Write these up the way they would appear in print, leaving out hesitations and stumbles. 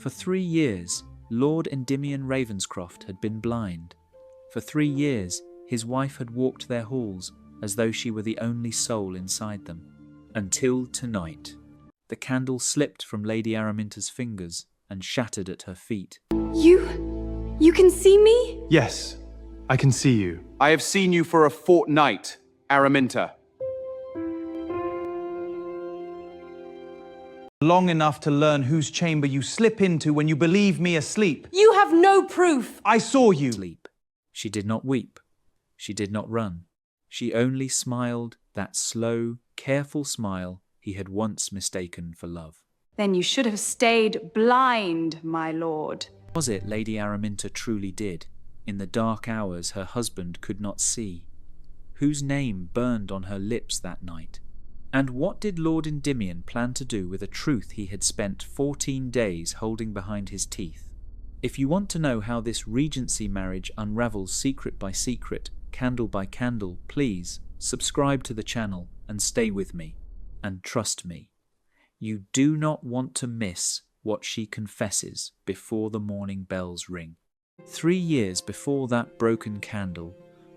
For 3 years, Lord Endymion Ravenscroft had been blind. For 3 years, his wife had walked their halls as though she were the only soul inside them. Until tonight. The candle slipped from Lady Araminta's fingers and shattered at her feet. You can see me? Yes, I can see you. I have seen you for a fortnight, Araminta. Long enough to learn whose chamber you slip into when you believe me asleep. You have no proof. I saw you. Sleep. She did not weep. She did not run. She only smiled that slow, careful smile he had once mistaken for love. Then you should have stayed blind, my lord. Was it Lady Araminta truly did? In the dark hours her husband could not see. Whose name burned on her lips that night? And what did Lord Endymion plan to do with a truth he had spent 14 days holding behind his teeth? If you want to know how this Regency marriage unravels secret by secret, candle by candle, please subscribe to the channel and stay with me. And trust me, you do not want to miss what she confesses before the morning bells ring. 3 years before that broken candle,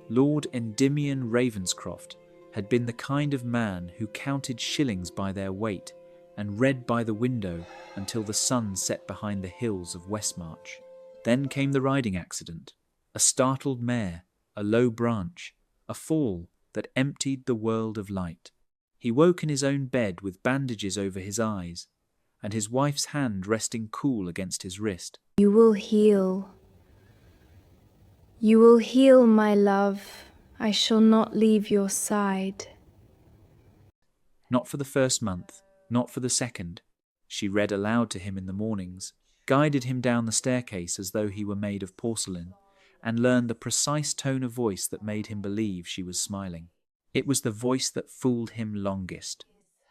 Lord Endymion Ravenscroft had been the kind of man who counted shillings by their weight and read by the window until the sun set behind the hills of Westmarch. Then came the riding accident, a startled mare, a low branch, a fall that emptied the world of light. He woke in his own bed with bandages over his eyes, and his wife's hand resting cool against his wrist. You will heal. You will heal, my love. I shall not leave your side. Not for the first month, not for the second. She read aloud to him in the mornings, guided him down the staircase as though he were made of porcelain, and learned the precise tone of voice that made him believe she was smiling. It was the voice that fooled him longest.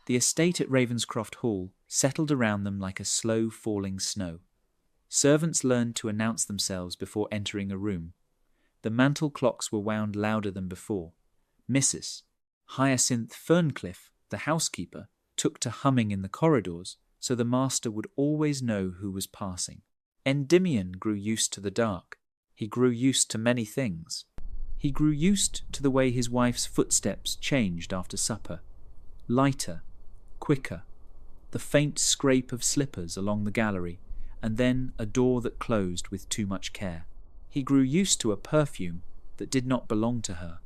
The estate at Ravenscroft Hall settled around them like a slow falling snow. Servants learned to announce themselves before entering a room. The mantel clocks were wound louder than before. Mrs. Hyacinth Ferncliffe, the housekeeper, took to humming in the corridors so the master would always know who was passing. Endymion grew used to the dark. He grew used to many things. He grew used to the way his wife's footsteps changed after supper. Lighter, quicker, the faint scrape of slippers along the gallery, and then a door that closed with too much care. He grew used to a perfume that did not belong to her,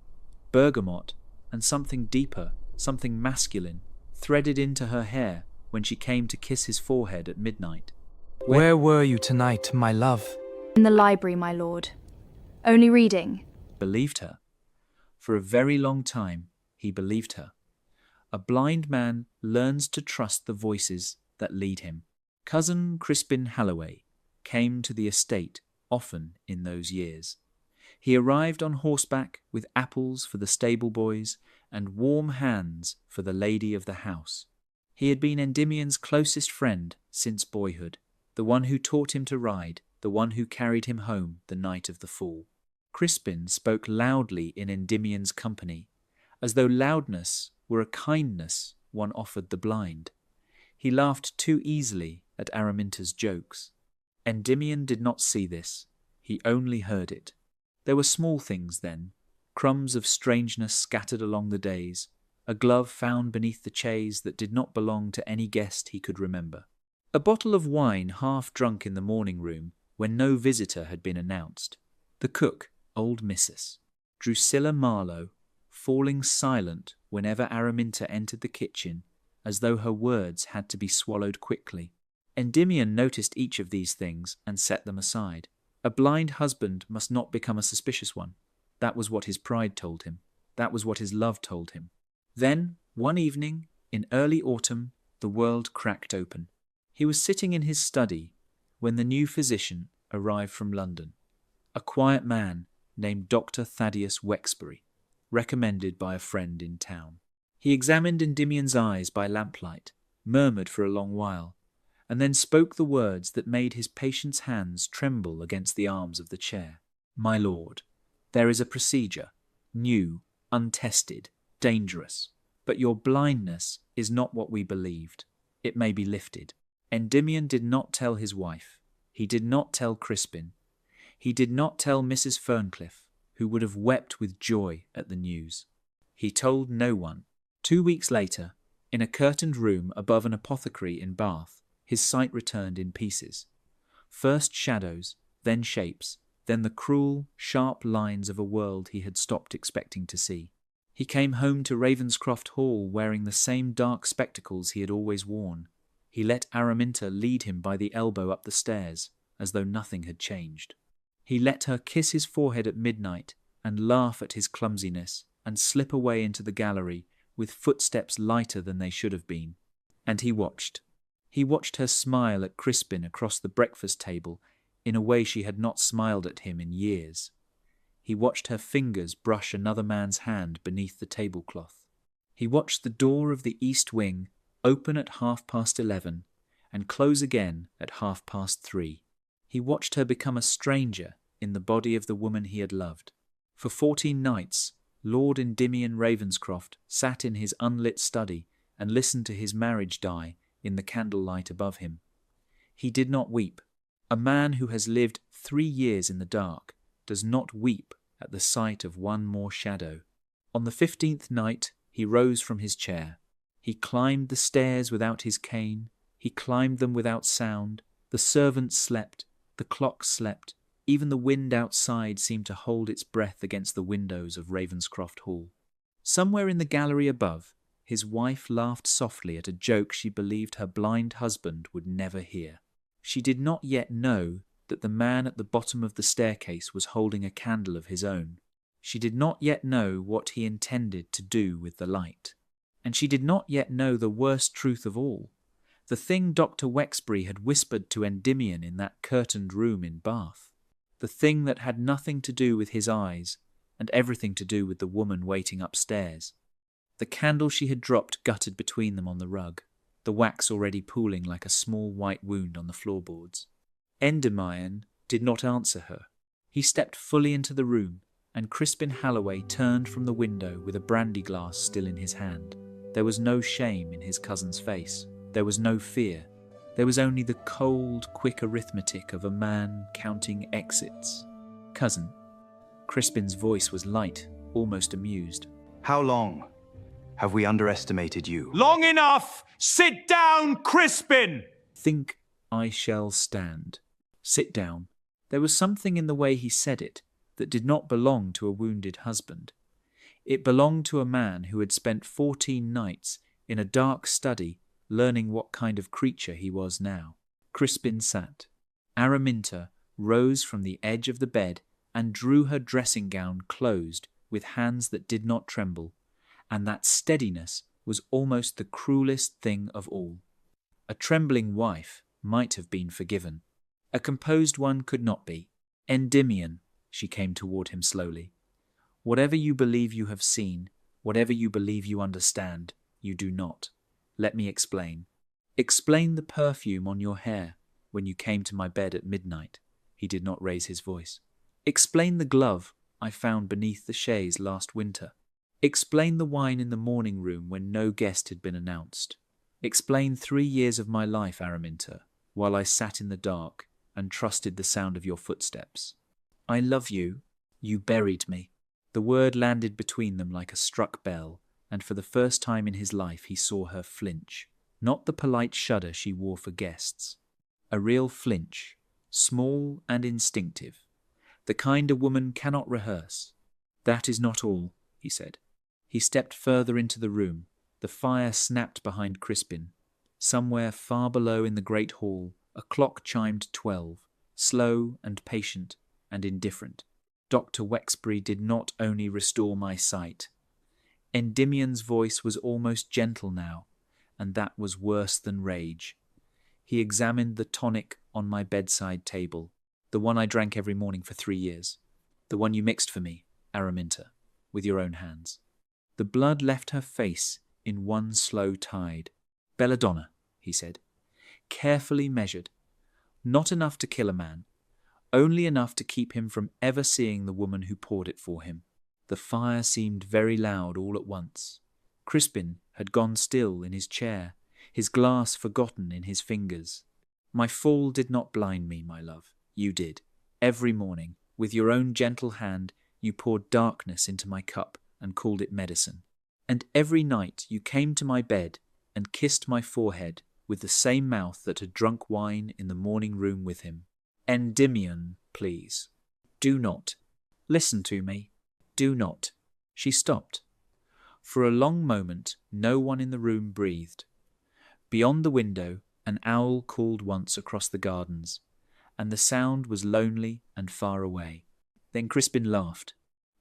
bergamot and something deeper, something masculine, threaded into her hair when she came to kiss his forehead at midnight. Where were you tonight, my love? In the library, my lord. Only reading. Believed her. For a very long time, he believed her. A blind man learns to trust the voices that lead him. Cousin Crispin Halloway came to the estate often in those years. He arrived on horseback with apples for the stable boys and warm hands for the lady of the house. He had been Endymion's closest friend since boyhood, the one who taught him to ride, the one who carried him home the night of the fall. Crispin spoke loudly in Endymion's company, as though loudness were a kindness one offered the blind. He laughed too easily at Araminta's jokes. Endymion did not see this. He only heard it. There were small things then, crumbs of strangeness scattered along the days, a glove found beneath the chaise that did not belong to any guest he could remember. A bottle of wine half drunk in the morning room when no visitor had been announced. The cook, old Missus. Drusilla Marlowe, falling silent whenever Araminta entered the kitchen, as though her words had to be swallowed quickly. Endymion noticed each of these things and set them aside. A blind husband must not become a suspicious one. That was what his pride told him. That was what his love told him. Then, one evening, in early autumn, the world cracked open. He was sitting in his study when the new physician arrived from London, a quiet man named Dr. Thaddeus Wexbury, recommended by a friend in town. He examined Endymion's eyes by lamplight, murmured for a long while, and then spoke the words that made his patient's hands tremble against the arms of the chair. "My lord, there is a procedure, new, untested, dangerous, but your blindness is not what we believed. It may be lifted." Endymion did not tell his wife. He did not tell Crispin. He did not tell Mrs. Ferncliff, who would have wept with joy at the news. He told no one. 2 weeks later, in a curtained room above an apothecary in Bath, his sight returned in pieces. First shadows, then shapes, then the cruel, sharp lines of a world he had stopped expecting to see. He came home to Ravenscroft Hall wearing the same dark spectacles he had always worn. He let Araminta lead him by the elbow up the stairs, as though nothing had changed. He let her kiss his forehead at midnight and laugh at his clumsiness and slip away into the gallery with footsteps lighter than they should have been. And he watched. He watched her smile at Crispin across the breakfast table in a way she had not smiled at him in years. He watched her fingers brush another man's hand beneath the tablecloth. He watched the door of the east wing open at 11:30 and close again at 3:30. He watched her become a stranger in the body of the woman he had loved. For 14 nights, Lord Endymion Ravenscroft sat in his unlit study and listened to his marriage die in the candlelight above him. He did not weep. A man who has lived 3 years in the dark does not weep at the sight of one more shadow. On the 15th night, he rose from his chair. He climbed the stairs without his cane. He climbed them without sound. The servants slept. The clock slept. Even the wind outside seemed to hold its breath against the windows of Ravenscroft Hall. Somewhere in the gallery above, his wife laughed softly at a joke she believed her blind husband would never hear. She did not yet know that the man at the bottom of the staircase was holding a candle of his own. She did not yet know what he intended to do with the light. And she did not yet know the worst truth of all, the thing Dr. Wexbury had whispered to Endymion in that curtained room in Bath, the thing that had nothing to do with his eyes and everything to do with the woman waiting upstairs. The candle she had dropped guttered between them on the rug, the wax already pooling like a small white wound on the floorboards. Endymion did not answer her. He stepped fully into the room, and Crispin Halloway turned from the window with a brandy glass still in his hand. There was no shame in his cousin's face. There was no fear. There was only the cold, quick arithmetic of a man counting exits. "Cousin." Crispin's voice was light, almost amused. How long have we underestimated you? Long enough! Sit down, Crispin! "Think I shall stand. Sit down." There was something in the way he said it that did not belong to a wounded husband. It belonged to a man who had spent 14 nights in a dark study learning what kind of creature he was now. Crispin sat. Araminta rose from the edge of the bed and drew her dressing gown closed with hands that did not tremble, and that steadiness was almost the cruelest thing of all. A trembling wife might have been forgiven. A composed one could not be. "Endymion," she came toward him slowly. "Whatever you believe you have seen, whatever you believe you understand, you do not. Let me explain. Explain the perfume on your hair when you came to my bed at midnight." He did not raise his voice. "Explain the glove I found beneath the chaise last winter. Explain the wine in the morning room when no guest had been announced. Explain 3 years of my life, Araminta, while I sat in the dark and trusted the sound of your footsteps. I love you. You buried me." The word landed between them like a struck bell, and for the first time in his life he saw her flinch. Not the polite shudder she wore for guests. A real flinch, small and instinctive, the kind a woman cannot rehearse. "That is not all," he said. He stepped further into the room. The fire snapped behind Crispin. Somewhere far below in the great hall, a clock chimed 12, slow and patient and indifferent. Dr. Wexbury did not only restore my sight. Endymion's voice was almost gentle now, and that was worse than rage. He examined the tonic on my bedside table, the one I drank every morning for 3 years, the one you mixed for me, Araminta, with your own hands. The blood left her face in one slow tide. "Belladonna," he said, "carefully measured. Not enough to kill a man, only enough to keep him from ever seeing the woman who poured it for him." The fire seemed very loud all at once. Crispin had gone still in his chair, his glass forgotten in his fingers. My fall did not blind me, my love. You did. Every morning, with your own gentle hand, you poured darkness into my cup and called it medicine. And every night you came to my bed and kissed my forehead with the same mouth that had drunk wine in the morning room with him. Endymion, please. Do not. Listen to me. Do not. She stopped. For a long moment, no one in the room breathed. Beyond the window, an owl called once across the gardens, and the sound was lonely and far away. Then Crispin laughed.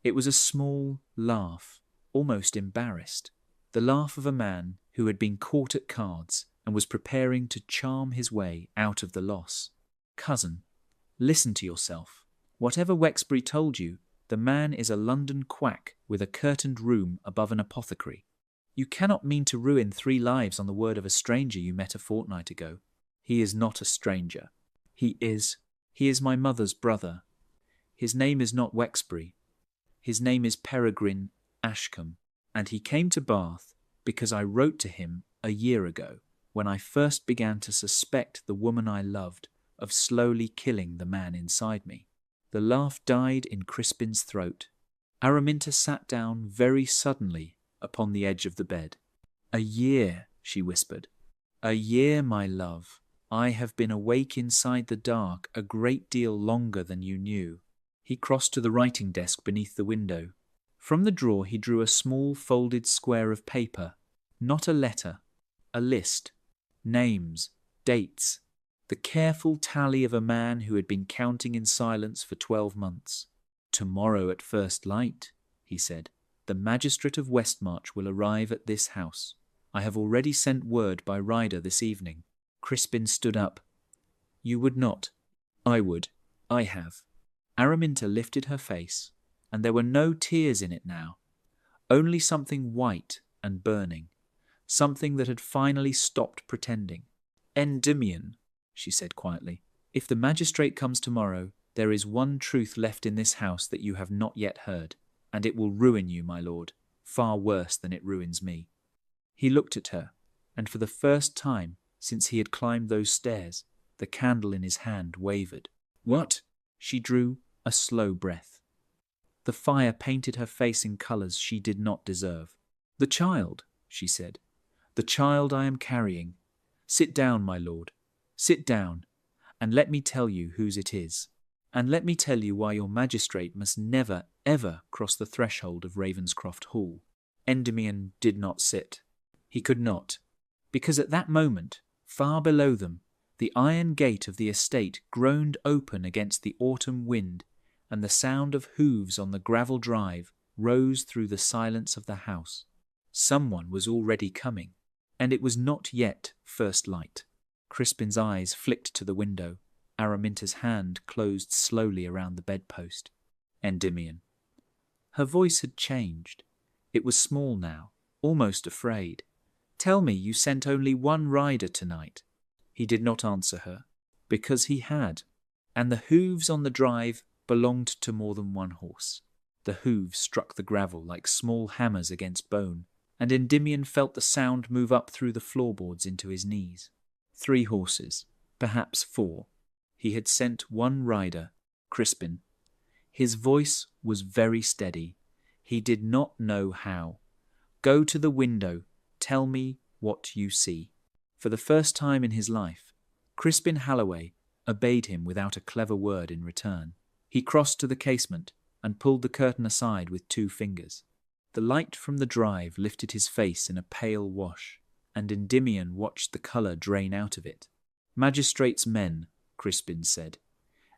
It was a small laugh, almost embarrassed. The laugh of a man who had been caught at cards and was preparing to charm his way out of the loss. Cousin, listen to yourself. Whatever Wexbury told you, the man is a London quack with a curtained room above an apothecary. You cannot mean to ruin 3 lives on the word of a stranger you met a fortnight ago. He is not a stranger. He is my mother's brother. His name is not Wexbury. His name is Peregrine Ashcombe, and he came to Bath because I wrote to him a year ago, when I first began to suspect the woman I loved of slowly killing the man inside me. The laugh died in Crispin's throat. Araminta sat down very suddenly upon the edge of the bed. "A year," she whispered. "A year, my love. I have been awake inside the dark a great deal longer than you knew." He crossed to the writing desk beneath the window. From the drawer he drew a small folded square of paper. Not a letter, a list. Names, dates, the careful tally of a man who had been counting in silence for 12 months. "Tomorrow at first light," he said, "the magistrate of Westmarch will arrive at this house. I have already sent word by rider this evening." Crispin stood up. "You would not." "I would. I have." Araminta lifted her face, and there were no tears in it now, only something white and burning, something that had finally stopped pretending. "Endymion," she said quietly, "if the magistrate comes tomorrow, there is one truth left in this house that you have not yet heard, and it will ruin you, my lord, far worse than it ruins me." He looked at her, and for the first time since he had climbed those stairs, the candle in his hand wavered. "What?" She drew a slow breath. The fire painted her face in colours she did not deserve. "The child," she said. "The child I am carrying. Sit down, my lord. Sit down, and let me tell you whose it is. And let me tell you why your magistrate must never, ever cross the threshold of Ravenscroft Hall." Endymion did not sit. He could not, because at that moment, far below them, the iron gate of the estate groaned open against the autumn wind, and the sound of hooves on the gravel drive rose through the silence of the house. Someone was already coming, and it was not yet first light. Crispin's eyes flicked to the window. Araminta's hand closed slowly around the bedpost. "Endymion." Her voice had changed. It was small now, almost afraid. "Tell me you sent only one rider tonight." He did not answer her, because he had, and the hooves on the drive belonged to more than one horse. The hooves struck the gravel like small hammers against bone, and Endymion felt the sound move up through the floorboards into his knees. 3 horses, perhaps 4. He had sent one rider, Crispin. His voice was very steady. He did not know how. "Go to the window. Tell me what you see." For the first time in his life, Crispin Halloway obeyed him without a clever word in return. He crossed to the casement and pulled the curtain aside with 2 fingers. The light from the drive lifted his face in a pale wash, and Endymion watched the colour drain out of it. "Magistrate's men," Crispin said,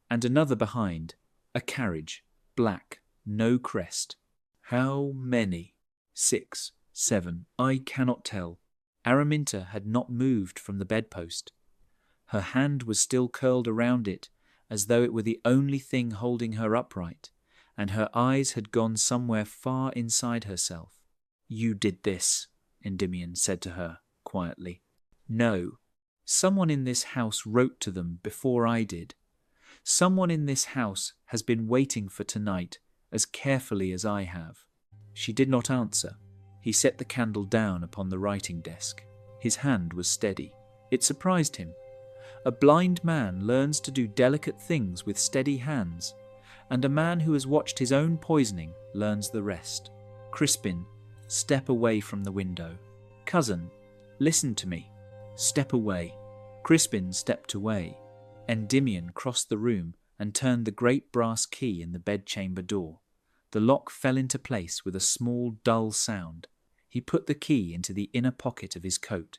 "and another behind, a carriage, black, no crest." "How many?" 6, 7, I cannot tell. Araminta had not moved from the bedpost. Her hand was still curled around it, as though it were the only thing holding her upright, and her eyes had gone somewhere far inside herself. "You did this," Endymion said to her quietly. "No. Someone in this house wrote to them before I did. Someone in this house has been waiting for tonight as carefully as I have." She did not answer. He set the candle down upon the writing desk. His hand was steady. It surprised him. A blind man learns to do delicate things with steady hands, and a man who has watched his own poisoning learns the rest. Crispin, step away from the window. Cousin, listen to me. Step away. Crispin stepped away. Endymion crossed the room and turned the great brass key in the bedchamber door. The lock fell into place with a small, dull sound. He put the key into the inner pocket of his coat.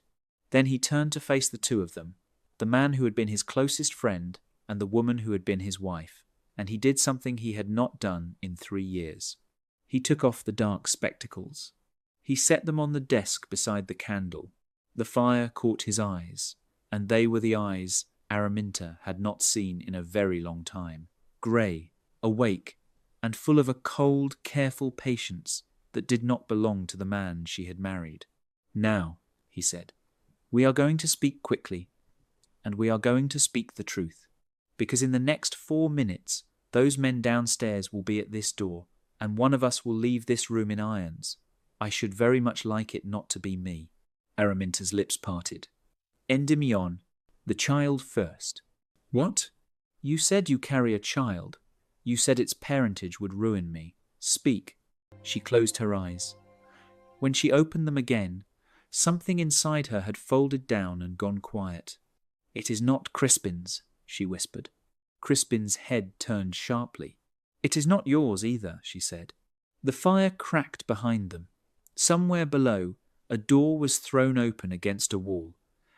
Then he turned to face the two of them, the man who had been his closest friend and the woman who had been his wife, and he did something he had not done in 3 years. He took off the dark spectacles. He set them on the desk beside the candle. The fire caught his eyes, and they were the eyes Araminta had not seen in a very long time, grey, awake, and full of a cold, careful patience that did not belong to the man she had married. Now, he said, we are going to speak quickly, and we are going to speak the truth, because in the next 4 minutes those men downstairs will be at this door, and one of us will leave this room in irons. I should very much like it not to be me. Araminta's lips parted. Endymion, the child first. What? You said you carry a child. You said its parentage would ruin me. Speak. She closed her eyes. When she opened them again, something inside her had folded down and gone quiet. It is not Crispin's, she whispered. Crispin's head turned sharply. It is not yours either, she said. The fire cracked behind them. Somewhere below, a door was thrown open against a wall,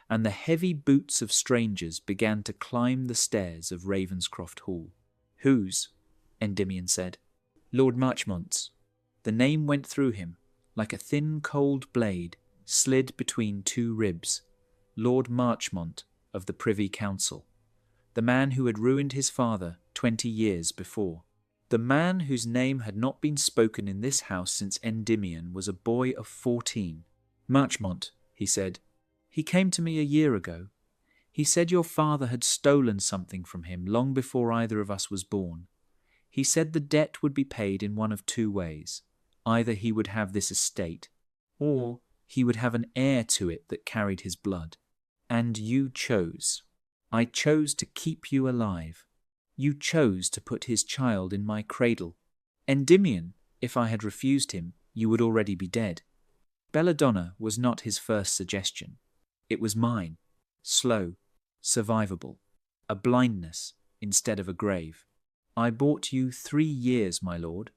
and the heavy boots of strangers began to climb the stairs of Ravenscroft Hall. Whose? Endymion said. Lord Marchmont's. The name went through him, like a thin cold blade slid between 2 ribs. Lord Marchmont of the Privy Council. The man who had ruined his father 20 years before. The man whose name had not been spoken in this house since Endymion was a boy of 14. Marchmont, he said. He came to me a year ago. He said your father had stolen something from him long before either of us was born. He said the debt would be paid in one of 2 ways. Either he would have this estate, or he would have an heir to it that carried his blood. And you chose. I chose to keep you alive. You chose to put his child in my cradle. Endymion, if I had refused him, you would already be dead. Belladonna was not his first suggestion. It was mine. Slow, survivable. A blindness instead of a grave. I bought you 3 years, my lord.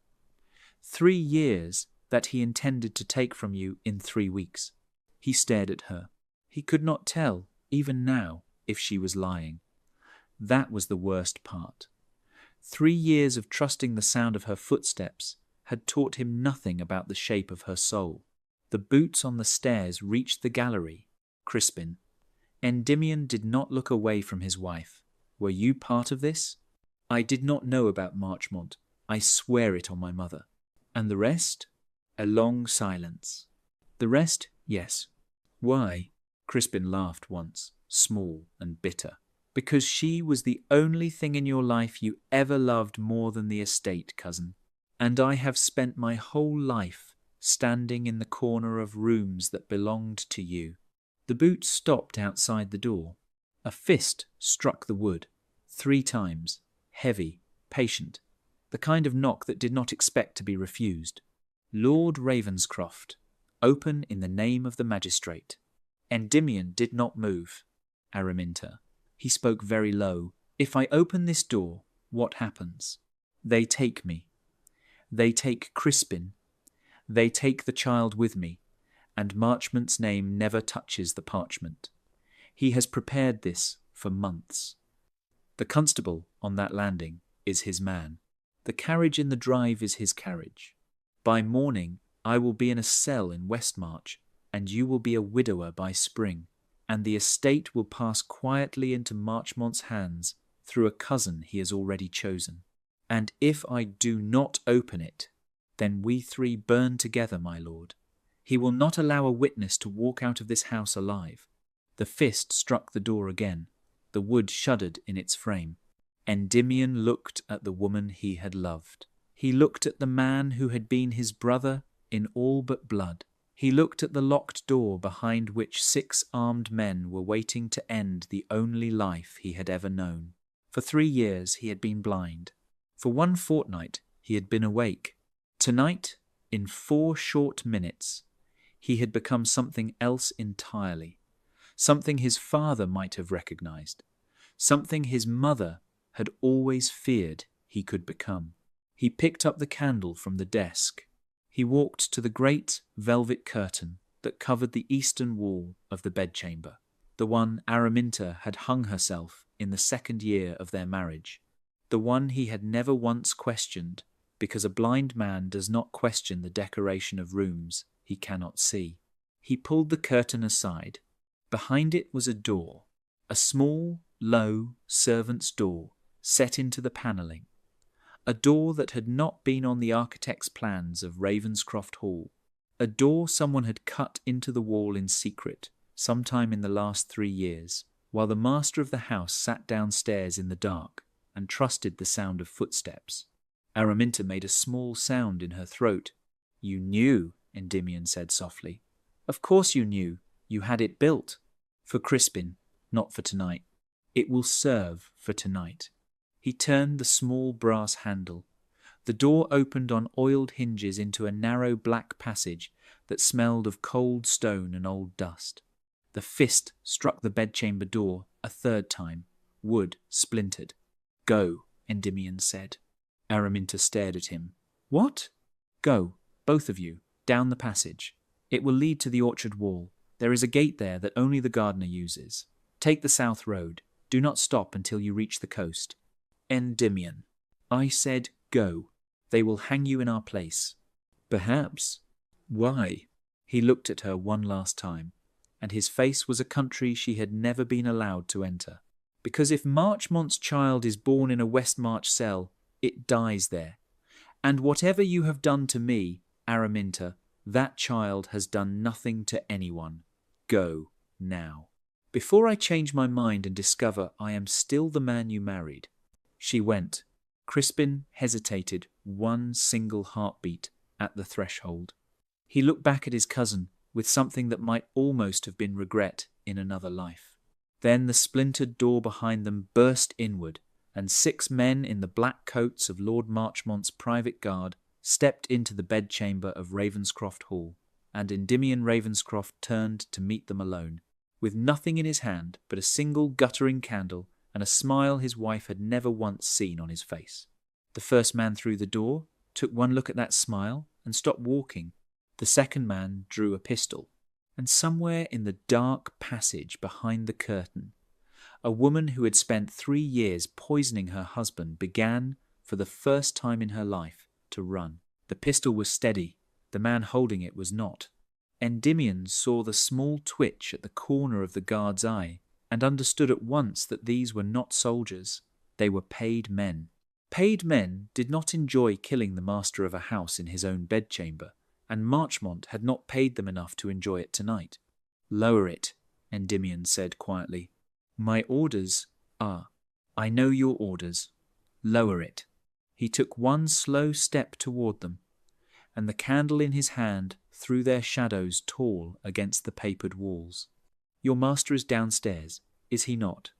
3 years that he intended to take from you in 3 weeks. He stared at her. He could not tell, even now, if she was lying. That was the worst part. 3 years of trusting the sound of her footsteps had taught him nothing about the shape of her soul. The boots on the stairs reached the gallery. Crispin. Endymion did not look away from his wife. Were you part of this? I did not know about Marchmont. I swear it on my mother. And the rest? A long silence. The rest, yes. Why? Crispin laughed once, small and bitter. Because she was the only thing in your life you ever loved more than the estate, cousin. And I have spent my whole life standing in the corner of rooms that belonged to you. The boots stopped outside the door. A fist struck the wood 3 times, heavy, patient, the kind of knock that did not expect to be refused. Lord Ravenscroft, open in the name of the magistrate. Endymion did not move. Araminta. He spoke very low. If I open this door, what happens? They take me. They take Crispin. They take the child with me, and Marchmont's name never touches the parchment. He has prepared this for months. The constable on that landing is his man. The carriage in the drive is his carriage. By morning, I will be in a cell in Westmarch, and you will be a widower by spring, and the estate will pass quietly into Marchmont's hands through a cousin he has already chosen. And if I do not open it, then we 3 burn together, my lord. He will not allow a witness to walk out of this house alive. The fist struck the door again. The wood shuddered in its frame. Endymion looked at the woman he had loved. He looked at the man who had been his brother in all but blood. He looked at the locked door behind which 6 armed men were waiting to end the only life he had ever known. For 3 years he had been blind. For 1 fortnight he had been awake. Tonight, in 4 short minutes, he had become something else entirely. Something his father might have recognized. Something his mother had always feared he could become. He picked up the candle from the desk. He walked to the great velvet curtain that covered the eastern wall of the bedchamber, the one Araminta had hung herself in the 2nd year of their marriage, the one he had never once questioned, because a blind man does not question the decoration of rooms he cannot see. He pulled the curtain aside. Behind it was a door, a small, low servant's door set into the panelling, a door that had not been on the architect's plans of Ravenscroft Hall, a door someone had cut into the wall in secret sometime in the last 3 years, while the master of the house sat downstairs in the dark and trusted the sound of footsteps. Araminta made a small sound in her throat. "You knew," Endymion said softly. "Of course you knew. You had it built. For Crispin, not for tonight. It will serve for tonight." He turned the small brass handle. The door opened on oiled hinges into a narrow black passage that smelled of cold stone and old dust. The fist struck the bedchamber door a 3rd time. Wood splintered. "Go," Endymion said. Araminta stared at him. "What?" "Go, both of you, down the passage. It will lead to the orchard wall. There is a gate there that only the gardener uses. Take the south road. Do not stop until you reach the coast." "Endymion." "I said go. They will hang you in our place." "Perhaps." "Why?" He looked at her one last time, and his face was a country she had never been allowed to enter. "Because if Marchmont's child is born in a Westmarch cell, it dies there. And whatever you have done to me, Araminta, that child has done nothing to anyone. Go, now. Before I change my mind and discover I am still the man you married." She went. Crispin hesitated 1 single heartbeat at the threshold. He looked back at his cousin with something that might almost have been regret in another life. Then the splintered door behind them burst inward, and 6 men in the black coats of Lord Marchmont's private guard stepped into the bedchamber of Ravenscroft Hall, and Endymion Ravenscroft turned to meet them alone, with nothing in his hand but a single guttering candle and a smile his wife had never once seen on his face. The first man through the door took 1 look at that smile and stopped walking. The second man drew a pistol, and somewhere in the dark passage behind the curtain, a woman who had spent 3 years poisoning her husband began, for the first time in her life, to run. The pistol was steady. The man holding it was not. Endymion saw the small twitch at the corner of the guard's eye and understood at once that these were not soldiers. They were paid men. Paid men did not enjoy killing the master of a house in his own bedchamber, and Marchmont had not paid them enough to enjoy it tonight. "Lower it," Endymion said quietly. "My orders are—" "I know your orders. Lower it." He took 1 slow step toward them, and the candle in his hand threw their shadows tall against the papered walls. "Your master is downstairs, is he not?"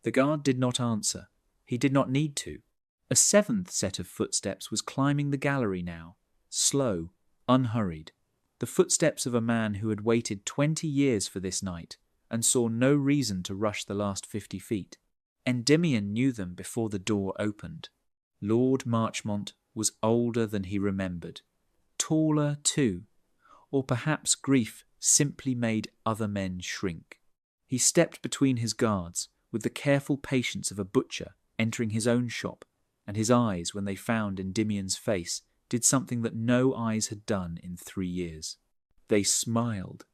The guard did not answer. He did not need to. A 7th set of footsteps was climbing the gallery now, slow, unhurried. The footsteps of a man who had waited 20 years for this night and saw no reason to rush the last 50 feet. Endymion knew them before the door opened. Lord Marchmont was older than he remembered. Taller too, or perhaps grief simply made other men shrink. He stepped between his guards with the careful patience of a butcher entering his own shop, and his eyes, when they found Endymion's face, did something that no eyes had done in 3 years. They smiled.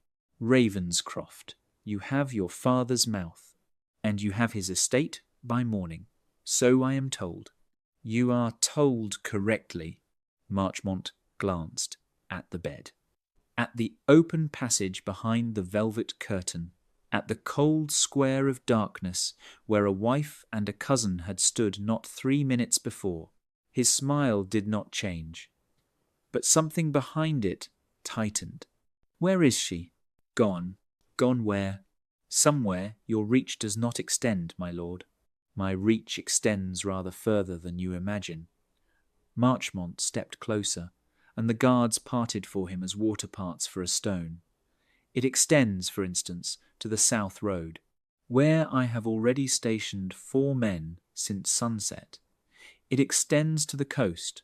"Ravenscroft, you have your father's mouth, and you have his estate by morning. So I am told." "You are told correctly." Marchmont glanced at the bed. At the open passage behind the velvet curtain, at the cold square of darkness where a wife and a cousin had stood not 3 minutes before, his smile did not change. But something behind it tightened. Where is she? Gone. Gone where? Somewhere your reach does not extend, my lord. My reach extends rather further than you imagine. Marchmont stepped closer, and the guards parted for him as water parts for a stone. It extends, for instance, to the South Road, where I have already stationed 4 men since sunset. It extends to the coast,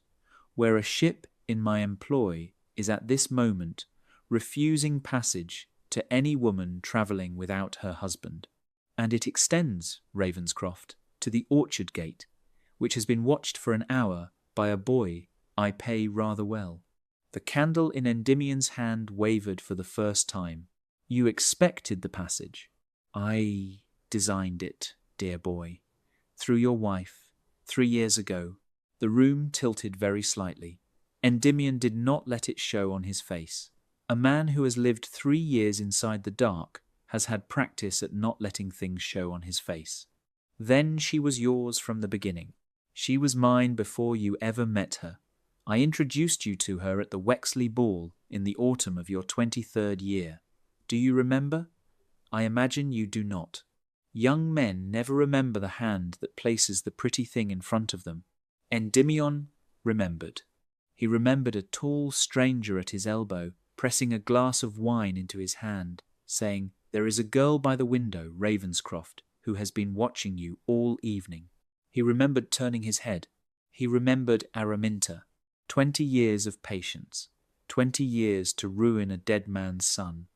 where a ship in my employ is at this moment refusing passage to any woman travelling without her husband. And it extends, Ravenscroft, to the orchard gate, which has been watched for an hour by a boy I pay rather well. The candle in Endymion's hand wavered for the first time. You expected the passage. I designed it, dear boy, through your wife, 3 years ago. The room tilted very slightly. Endymion did not let it show on his face. A man who has lived 3 years inside the dark has had practice at not letting things show on his face. Then she was yours from the beginning. She was mine before you ever met her. I introduced you to her at the Wexley Ball in the autumn of your 23rd year. Do you remember? I imagine you do not. Young men never remember the hand that places the pretty thing in front of them. Endymion remembered. He remembered a tall stranger at his elbow, pressing a glass of wine into his hand, saying, "There is a girl by the window, Ravenscroft, who has been watching you all evening." He remembered turning his head. He remembered Araminta. 20 years of patience. 20 years to ruin a dead man's son.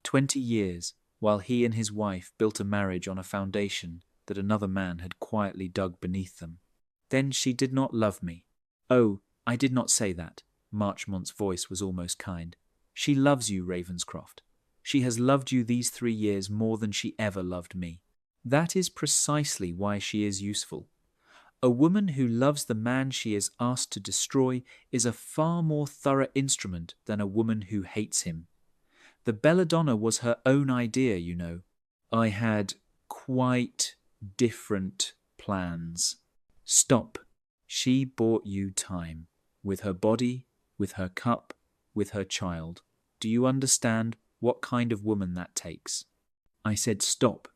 20 years while he and his wife built a marriage on a foundation that another man had quietly dug beneath them. Then she did not love me. Oh, I did not say that. Marchmont's voice was almost kind. She loves you, Ravenscroft. She has loved you these 3 years more than she ever loved me. That is precisely why she is useful. A woman who loves the man she is asked to destroy is a far more thorough instrument than a woman who hates him. The belladonna was her own idea, you know. I had quite different plans. Stop. She bought you time. With her body, with her cup, with her child. Do you understand what kind of woman that takes? I said stop.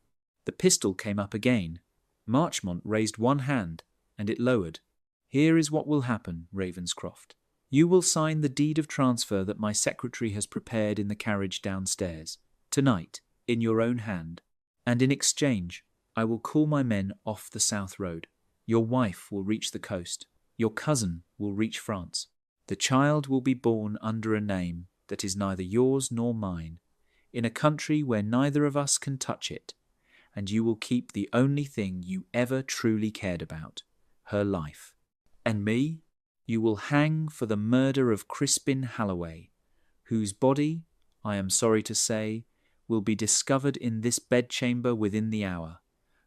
The pistol came up again. Marchmont raised one hand, and it lowered. Here is what will happen, Ravenscroft. You will sign the deed of transfer that my secretary has prepared in the carriage downstairs, tonight, in your own hand, and in exchange I will call my men off the South Road. Your wife will reach the coast. Your cousin will reach France. The child will be born under a name that is neither yours nor mine, in a country where neither of us can touch it, and you will keep the only thing you ever truly cared about, her life. And me, you will hang for the murder of Crispin Halloway, whose body, I am sorry to say, will be discovered in this bedchamber within the hour.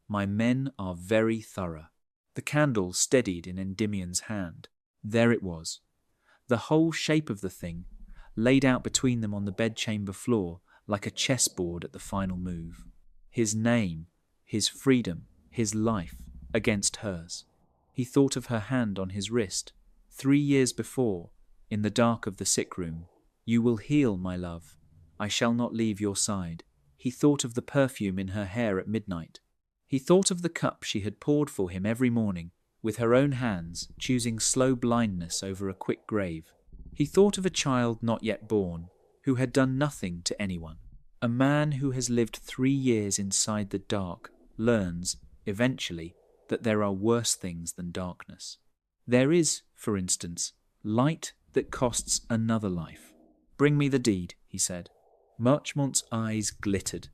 My men are very thorough. The candle steadied in Endymion's hand. There it was. The whole shape of the thing, laid out between them on the bedchamber floor like a chessboard at the final move. His name, his freedom, his life against hers. He thought of her hand on his wrist, 3 years before, in the dark of the sick room. You will heal, my love. I shall not leave your side. He thought of the perfume in her hair at midnight. He thought of the cup she had poured for him every morning, with her own hands, choosing slow blindness over a quick grave. He thought of a child not yet born, who had done nothing to anyone. A man who has lived 3 years inside the dark learns, eventually, that there are worse things than darkness. There is, for instance, light that costs another life. Bring me the deed, he said. Marchmont's eyes glittered.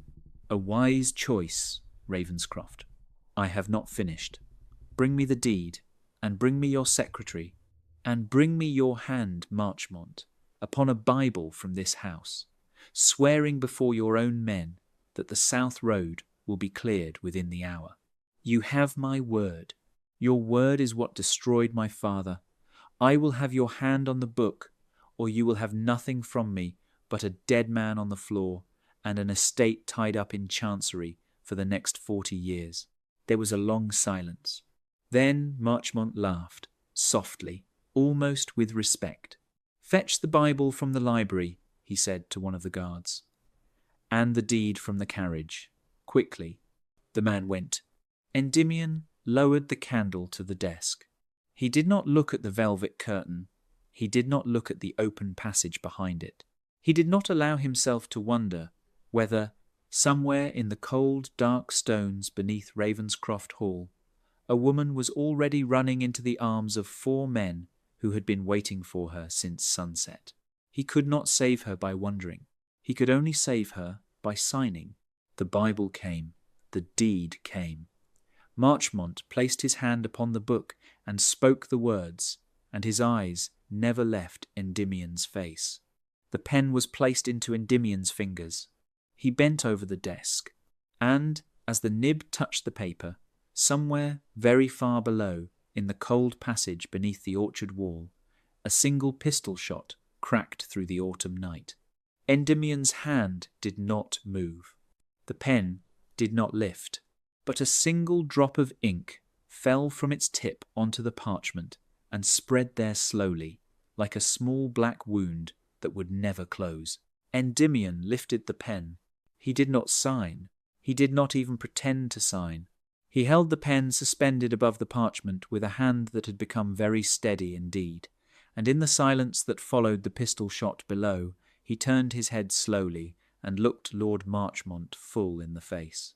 A wise choice, Ravenscroft. I have not finished. Bring me the deed, and bring me your secretary, and bring me your hand, Marchmont, upon a Bible from this house, swearing before your own men that the South Road will be cleared within the hour. You have my word. Your word is what destroyed my father. I will have your hand on the book, or you will have nothing from me but a dead man on the floor and an estate tied up in chancery for the next 40 years. There was a long silence. Then Marchmont laughed, softly, almost with respect. Fetch the Bible from the library, he said to one of the guards. And the deed from the carriage. Quickly. The man went. Endymion lowered the candle to the desk. He did not look at the velvet curtain. He did not look at the open passage behind it. He did not allow himself to wonder whether, somewhere in the cold, dark stones beneath Ravenscroft Hall, a woman was already running into the arms of 4 men who had been waiting for her since sunset. He could not save her by wondering. He could only save her by signing. The Bible came. The deed came. Marchmont placed his hand upon the book and spoke the words, and his eyes never left Endymion's face. The pen was placed into Endymion's fingers. He bent over the desk, and, as the nib touched the paper, somewhere very far below, in the cold passage beneath the orchard wall, a single pistol shot cracked through the autumn night. Endymion's hand did not move. The pen did not lift, but a single drop of ink fell from its tip onto the parchment and spread there slowly, like a small black wound that would never close. Endymion lifted the pen. He did not sign. He did not even pretend to sign. He held the pen suspended above the parchment with a hand that had become very steady indeed, and in the silence that followed the pistol shot below, he turned his head slowly and looked Lord Marchmont full in the face.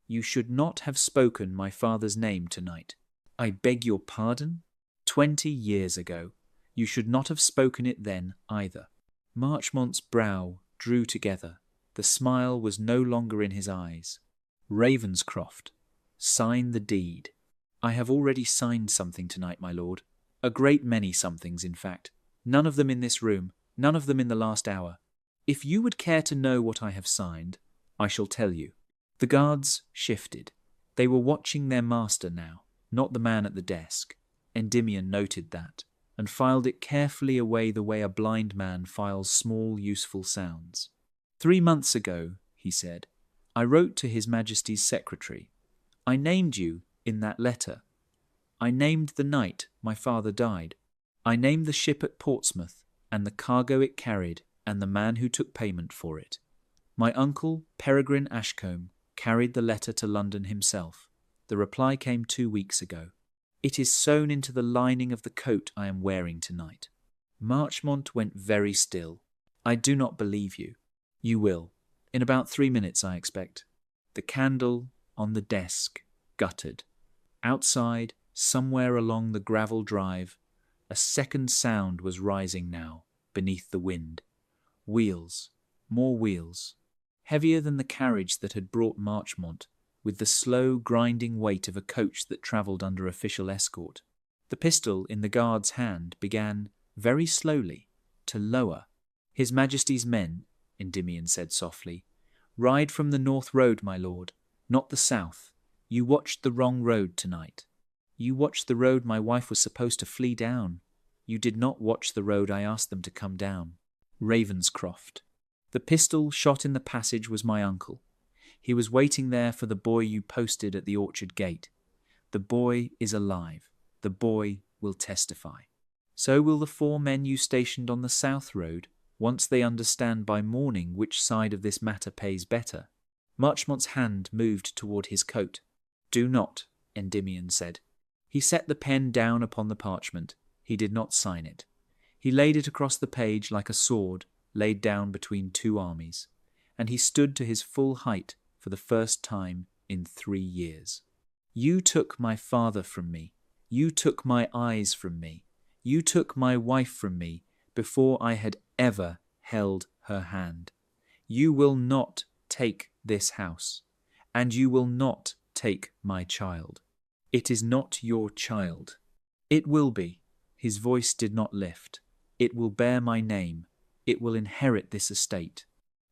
"You should not have spoken my father's name tonight. I beg your pardon? 20 years ago. You should not have spoken it then either." Marchmont's brow drew together. The smile was no longer in his eyes. "Ravenscroft, sign the deed." "I have already signed something tonight, my lord. A great many somethings, in fact. None of them in this room, none of them in the last hour. If you would care to know what I have signed, I shall tell you." The guards shifted. They were watching their master now, not the man at the desk. Endymion noted that, and filed it carefully away the way a blind man files small, useful sounds. 3 months ago, he said, I wrote to His Majesty's secretary. I named you in that letter. I named the night my father died. I named the ship at Portsmouth, and the cargo it carried, and the man who took payment for it. My uncle, Peregrine Ashcombe, carried the letter to London himself. The reply came 2 weeks ago. It is sewn into the lining of the coat I am wearing tonight. Marchmont went very still. I do not believe you. You will. In about 3 minutes, I expect. The candle on the desk guttered. Outside, somewhere along the gravel drive, a second sound was rising now, beneath the wind. Wheels, more wheels, heavier than the carriage that had brought Marchmont, with the slow, grinding weight of a coach that travelled under official escort. The pistol in the guard's hand began, very slowly, to lower. His Majesty's men, Endymion said softly, ride from the north road, my lord, not the south. You watched the wrong road tonight. You watched the road my wife was supposed to flee down. You did not watch the road I asked them to come down. Ravenscroft. The pistol shot in the passage was my uncle. He was waiting there for the boy you posted at the orchard gate. The boy is alive. The boy will testify. So will the 4 men you stationed on the south road, once they understand by morning which side of this matter pays better. Marchmont's hand moved toward his coat. Do not, Endymion said. He set the pen down upon the parchment. He did not sign it. He laid it across the page like a sword laid down between 2 armies, and he stood to his full height for the first time in 3 years. You took my father from me. You took my eyes from me. You took my wife from me before I had ever held her hand. You will not take this house, and you will not take my child. It is not your child. It will be. His voice did not lift. It will bear my name. It will inherit this estate.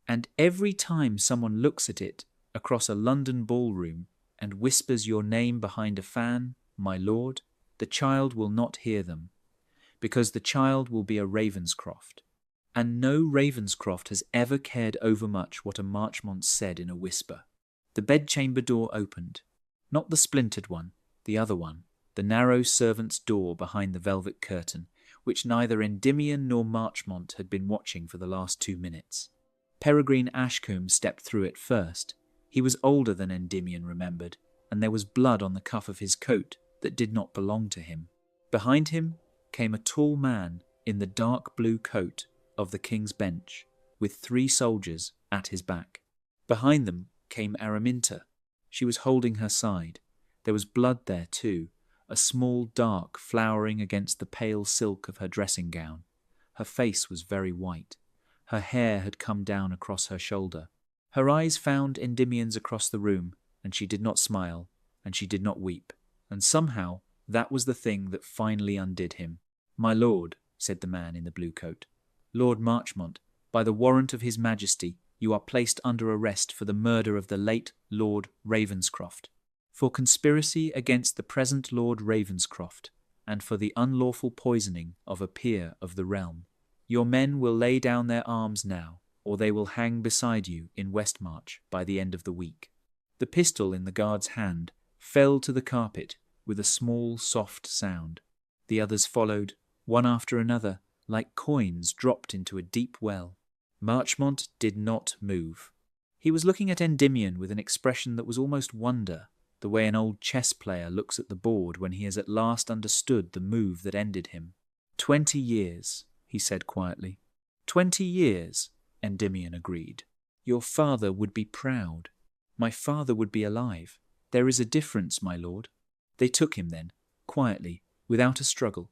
And every time someone looks at it across a London ballroom and whispers your name behind a fan, my lord, the child will not hear them, because the child will be a Ravenscroft. And no Ravenscroft has ever cared overmuch what a Marchmont said in a whisper. The bedchamber door opened. Not the splintered one, the other one, the narrow servant's door behind the velvet curtain, which neither Endymion nor Marchmont had been watching for the last 2 minutes. Peregrine Ashcombe stepped through it first. He was older than Endymion remembered, and there was blood on the cuff of his coat that did not belong to him. Behind him came a tall man in the dark blue coat of the King's Bench, with 3 soldiers at his back. Behind them came Araminta. She was holding her side. There was blood there too, a small dark flowering against the pale silk of her dressing gown. Her face was very white. Her hair had come down across her shoulder. Her eyes found Endymion's across the room, and she did not smile, and she did not weep. And somehow that was the thing that finally undid him. "My lord," said the man in the blue coat, "Lord Marchmont, by the warrant of his Majesty, you are placed under arrest for the murder of the late Lord Ravenscroft, for conspiracy against the present Lord Ravenscroft, and for the unlawful poisoning of a peer of the realm. Your men will lay down their arms now, or they will hang beside you in Westmarch by the end of the week." The pistol in the guard's hand fell to the carpet with a small, soft sound. The others followed, one after another, like coins dropped into a deep well. Marchmont did not move. He was looking at Endymion with an expression that was almost wonder, the way an old chess player looks at the board when he has at last understood the move that ended him. 20 years, he said quietly. 20 years, Endymion agreed. Your father would be proud. My father would be alive. There is a difference, my lord. They took him then, quietly, without a struggle.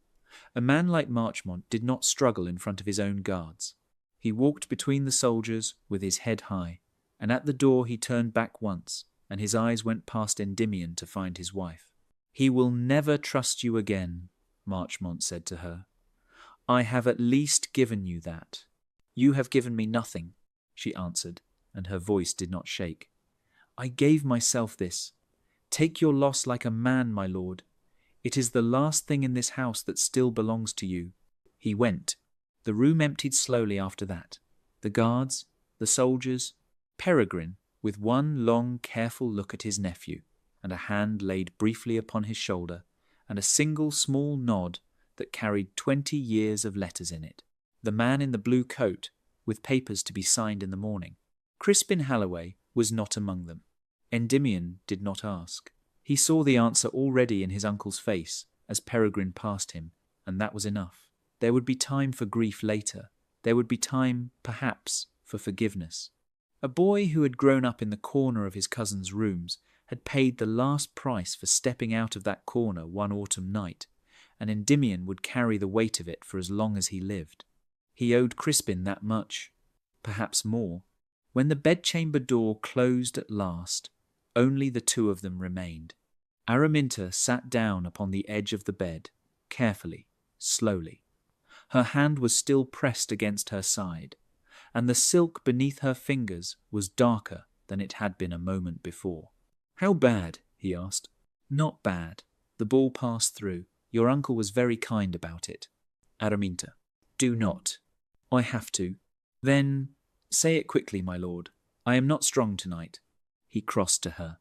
A man like Marchmont did not struggle in front of his own guards. He walked between the soldiers with his head high, and at the door he turned back once, and his eyes went past Endymion to find his wife. "He will never trust you again," Marchmont said to her. "I have at least given you that." "You have given me nothing," she answered, and her voice did not shake. "I gave myself this. Take your loss like a man, my lord. It is the last thing in this house that still belongs to you." He went. The room emptied slowly after that. The guards, the soldiers, Peregrine, with one long, careful look at his nephew, and a hand laid briefly upon his shoulder, and a single small nod that carried 20 years of letters in it. The man in the blue coat, with papers to be signed in the morning. Crispin Halloway was not among them. Endymion did not ask. He saw the answer already in his uncle's face as Peregrine passed him, and that was enough. There would be time for grief later. There would be time, perhaps, for forgiveness. A boy who had grown up in the corner of his cousin's rooms had paid the last price for stepping out of that corner one autumn night, and Endymion would carry the weight of it for as long as he lived. He owed Crispin that much, perhaps more. When the bedchamber door closed at last, only the 2 of them remained. Araminta sat down upon the edge of the bed, carefully, slowly. Her hand was still pressed against her side, and the silk beneath her fingers was darker than it had been a moment before. "How bad?" he asked. "Not bad. The ball passed through. Your uncle was very kind about it." Araminta: "Do not." "I have to." "Then say it quickly, my lord. I am not strong tonight." He crossed to her.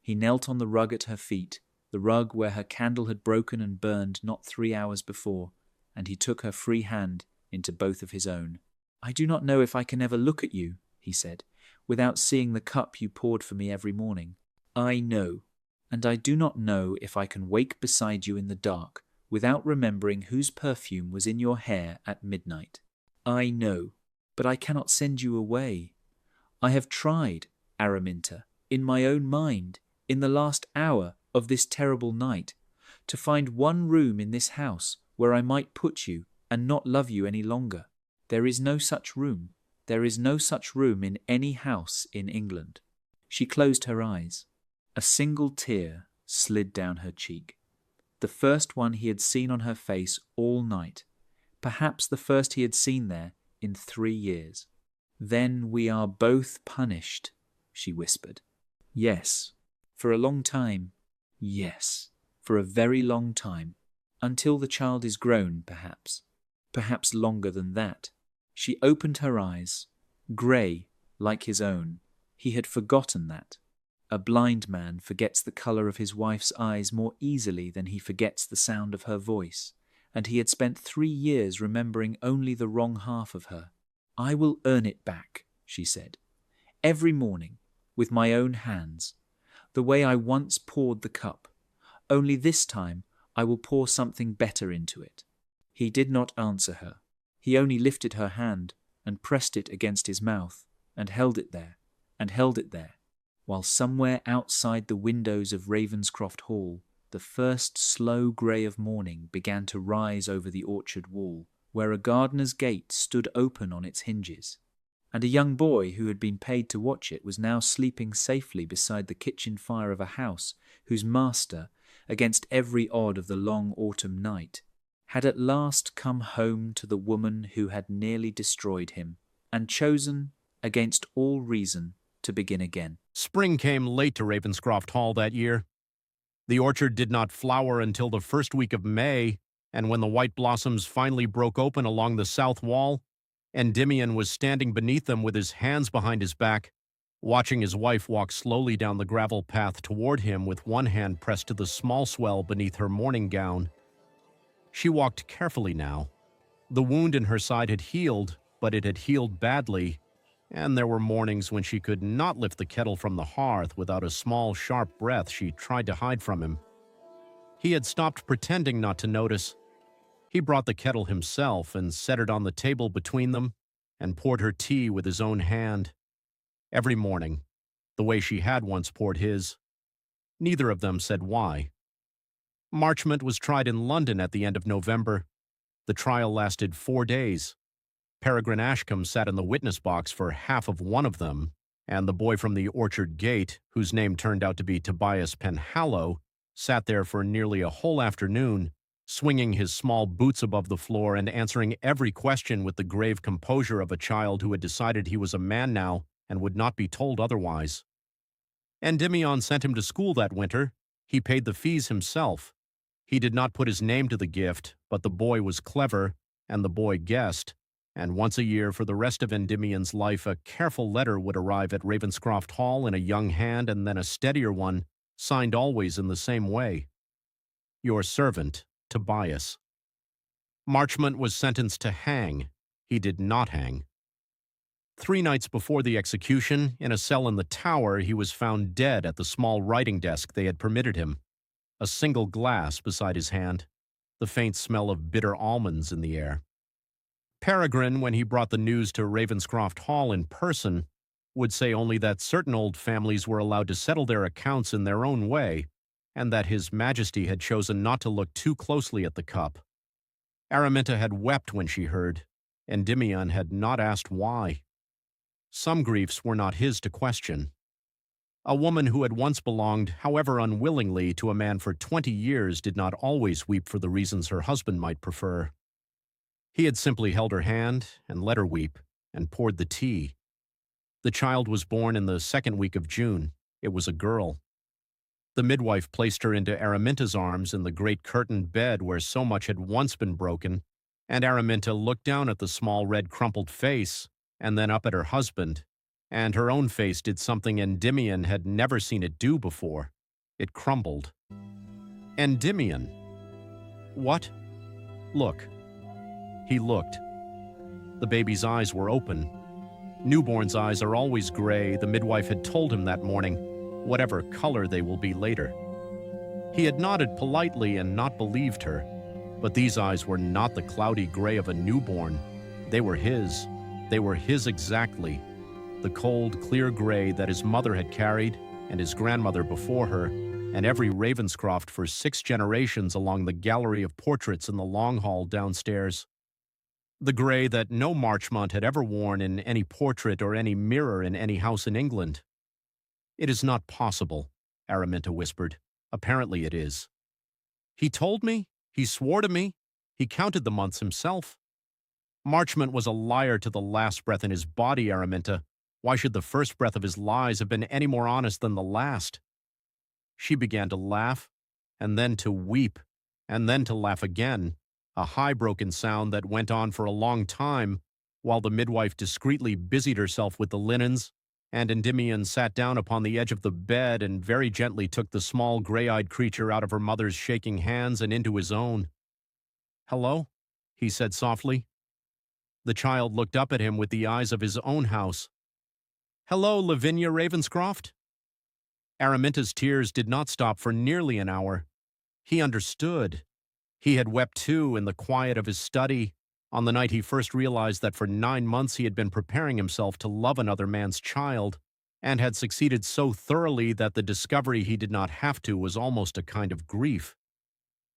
He knelt on the rug at her feet, the rug where her candle had broken and burned not 3 hours before, and he took her free hand into both of his own. "I do not know if I can ever look at you," he said, "without seeing the cup you poured for me every morning. I know. And I do not know if I can wake beside you in the dark without remembering whose perfume was in your hair at midnight. I know. But I cannot send you away. I have tried, Araminta, in my own mind, in the last hour of this terrible night, to find one room in this house where I might put you and not love you any longer. There is no such room. There is no such room in any house in England." She closed her eyes. A single tear slid down her cheek. The first one he had seen on her face all night, perhaps the first he had seen there in 3 years. "Then we are both punished," she whispered. "Yes, for a long time. Yes, for a very long time. Until the child is grown, perhaps. Perhaps longer than that." She opened her eyes, grey like his own. He had forgotten that. A blind man forgets the colour of his wife's eyes more easily than he forgets the sound of her voice, and he had spent 3 years remembering only the wrong half of her. "I will earn it back," she said, "every morning, with my own hands, the way I once poured the cup. Only this time I will pour something better into it." He did not answer her. He only lifted her hand and pressed it against his mouth, and held it there, while somewhere outside the windows of Ravenscroft Hall, the first slow grey of morning began to rise over the orchard wall, where a gardener's gate stood open on its hinges, and a young boy who had been paid to watch it was now sleeping safely beside the kitchen fire of a house whose master, against every odd of the long autumn night, had at last come home to the woman who had nearly destroyed him, and chosen, against all reason, to begin again. Spring came late to Ravenscroft Hall that year. The orchard did not flower until the first week of May, and when the white blossoms finally broke open along the south wall, Endymion was standing beneath them with his hands behind his back, watching his wife walk slowly down the gravel path toward him with one hand pressed to the small swell beneath her morning gown. She walked carefully now. The wound in her side had healed, but it had healed badly, and there were mornings when she could not lift the kettle from the hearth without a small, sharp breath she tried to hide from him. He had stopped pretending not to notice. He brought the kettle himself and set it on the table between them and poured her tea with his own hand. Every morning, the way she had once poured his. Neither of them said why. Marchmont was tried in London at the end of November. The trial lasted 4 days. Peregrine Ashcombe sat in the witness box for half of one of them, and the boy from the orchard gate, whose name turned out to be Tobias Penhallow, sat there for nearly a whole afternoon, swinging his small boots above the floor and answering every question with the grave composure of a child who had decided he was a man now and would not be told otherwise. Endymion sent him to school that winter. He paid the fees himself. He did not put his name to the gift, but the boy was clever, and the boy guessed, and once a year for the rest of Endymion's life a careful letter would arrive at Ravenscroft Hall in a young hand and then a steadier one, signed always in the same way. Your servant, Tobias. Marchmont was sentenced to hang. He did not hang. 3 nights before the execution, in a cell in the tower, he was found dead at the small writing desk they had permitted him. A single glass beside his hand, the faint smell of bitter almonds in the air. Peregrine, when he brought the news to Ravenscroft Hall in person, would say only that certain old families were allowed to settle their accounts in their own way, and that His Majesty had chosen not to look too closely at the cup. Araminta had wept when she heard. Endymion had not asked why. Some griefs were not his to question. A woman who had once belonged, however unwillingly, to a man for 20 years did not always weep for the reasons her husband might prefer. He had simply held her hand and let her weep and poured the tea. The child was born in the 2nd week of June. It was a girl. The midwife placed her into Araminta's arms in the great curtained bed where so much had once been broken, and Araminta looked down at the small red crumpled face and then up at her husband, and her own face did something Endymion had never seen it do before. It crumbled. Endymion. What? Look. He looked. The baby's eyes were open. Newborn's eyes are always gray, the midwife had told him that morning, whatever color they will be later. He had nodded politely and not believed her, but these eyes were not the cloudy gray of a newborn. They were his. They were his exactly. The cold, clear gray that his mother had carried, and his grandmother before her, and every Ravenscroft for 6 generations along the gallery of portraits in the long hall downstairs. The gray that no Marchmont had ever worn in any portrait or any mirror in any house in England. It is not possible, Araminta whispered. Apparently it is. He told me. He swore to me. He counted the months himself. Marchmont was a liar to the last breath in his body, Araminta. Why should the first breath of his lies have been any more honest than the last? She began to laugh, and then to weep, and then to laugh again, a high broken sound that went on for a long time, while the midwife discreetly busied herself with the linens, and Endymion sat down upon the edge of the bed and very gently took the small gray-eyed creature out of her mother's shaking hands and into his own. "Hello?" he said softly. The child looked up at him with the eyes of his own house. "Hello, Lavinia Ravenscroft?" Araminta's tears did not stop for nearly an hour. He understood. He had wept too in the quiet of his study on the night he first realized that for 9 months he had been preparing himself to love another man's child, and had succeeded so thoroughly that the discovery he did not have to was almost a kind of grief.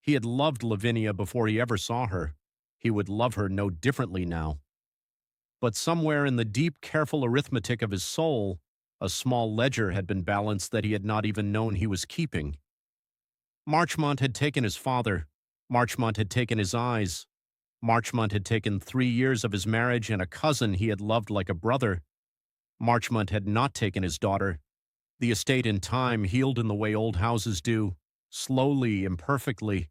He had loved Lavinia before he ever saw her. He would love her no differently now. But somewhere in the deep, careful arithmetic of his soul, a small ledger had been balanced that he had not even known he was keeping. Marchmont had taken his father. Marchmont had taken his eyes. Marchmont had taken 3 years of his marriage and a cousin he had loved like a brother. Marchmont had not taken his daughter. The estate in time healed in the way old houses do, slowly, imperfectly.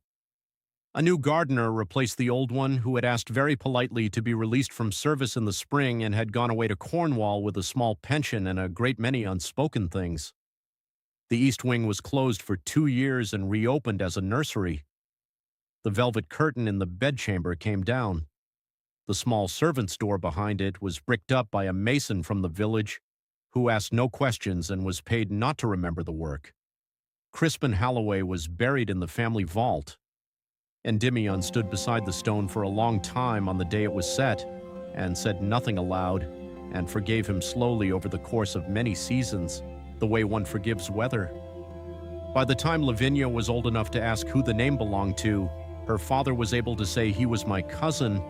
A new gardener replaced the old one, who had asked very politely to be released from service in the spring and had gone away to Cornwall with a small pension and a great many unspoken things. The east wing was closed for 2 years and reopened as a nursery. The velvet curtain in the bedchamber came down. The small servant's door behind it was bricked up by a mason from the village, who asked no questions and was paid not to remember the work. Crispin Halloway was buried in the family vault. Endymion stood beside the stone for a long time on the day it was set, and said nothing aloud, and forgave him slowly over the course of many seasons, the way one forgives weather. By the time Lavinia was old enough to ask who the name belonged to, her father was able to say, "He was my cousin,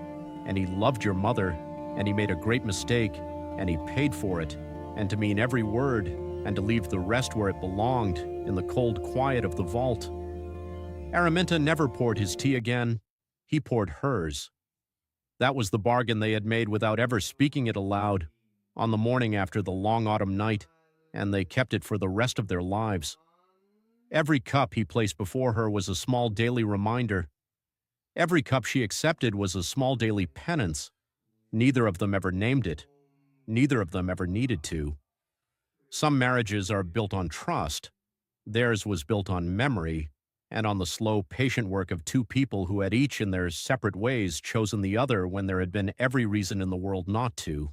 and he loved your mother, and he made a great mistake, and he paid for it," and to mean every word, and to leave the rest where it belonged, in the cold quiet of the vault. Araminta never poured his tea again. He poured hers. That was the bargain they had made without ever speaking it aloud, on the morning after the long autumn night, and they kept it for the rest of their lives. Every cup he placed before her was a small daily reminder. Every cup she accepted was a small daily penance. Neither of them ever named it. Neither of them ever needed to. Some marriages are built on trust. Theirs was built on memory, and on the slow, patient work of 2 people who had each in their separate ways chosen the other when there had been every reason in the world not to.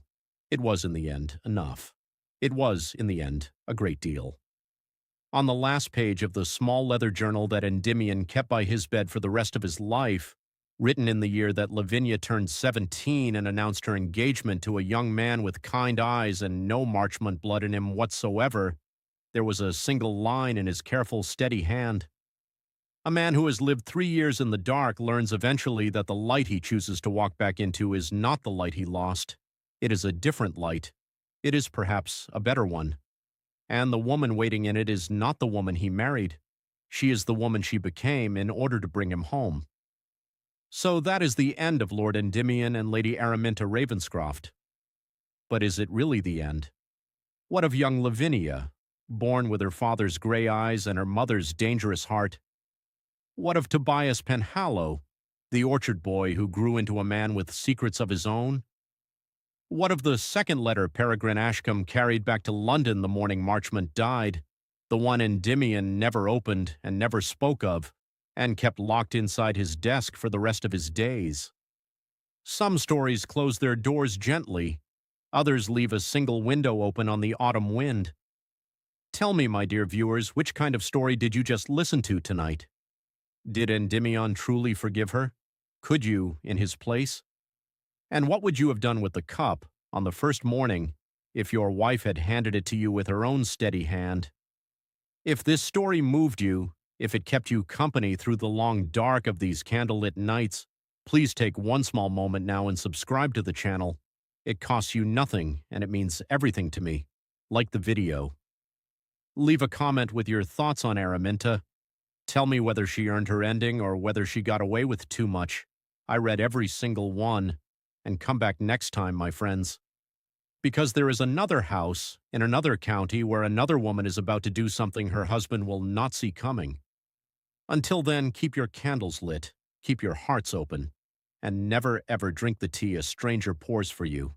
It was, in the end, enough. It was, in the end, a great deal. On the last page of the small leather journal that Endymion kept by his bed for the rest of his life, written in the year that Lavinia turned 17 and announced her engagement to a young man with kind eyes and no Marchmont blood in him whatsoever, there was a single line in his careful, steady hand. A man who has lived 3 years in the dark learns eventually that the light he chooses to walk back into is not the light he lost. It is a different light. It is perhaps a better one. And the woman waiting in it is not the woman he married. She is the woman she became in order to bring him home. So that is the end of Lord Endymion and Lady Araminta Ravenscroft. But is it really the end? What of young Lavinia, born with her father's gray eyes and her mother's dangerous heart? What of Tobias Penhallow, the orchard boy who grew into a man with secrets of his own? What of the second letter Peregrine Ashcombe carried back to London the morning Marchmont died, the one Endymion never opened and never spoke of, and kept locked inside his desk for the rest of his days? Some stories close their doors gently. Others leave a single window open on the autumn wind. Tell me, my dear viewers, which kind of story did you just listen to tonight? Did Endymion truly forgive her? Could you, in his place? And what would you have done with the cup, on the first morning, if your wife had handed it to you with her own steady hand? If this story moved you, if it kept you company through the long dark of these candlelit nights, please take one small moment now and subscribe to the channel. It costs you nothing, and it means everything to me. Like the video. Leave a comment with your thoughts on Araminta. Tell me whether she earned her ending or whether she got away with too much. I read every single one. And come back next time, my friends. Because there is another house in another county where another woman is about to do something her husband will not see coming. Until then, keep your candles lit, keep your hearts open, and never ever drink the tea a stranger pours for you.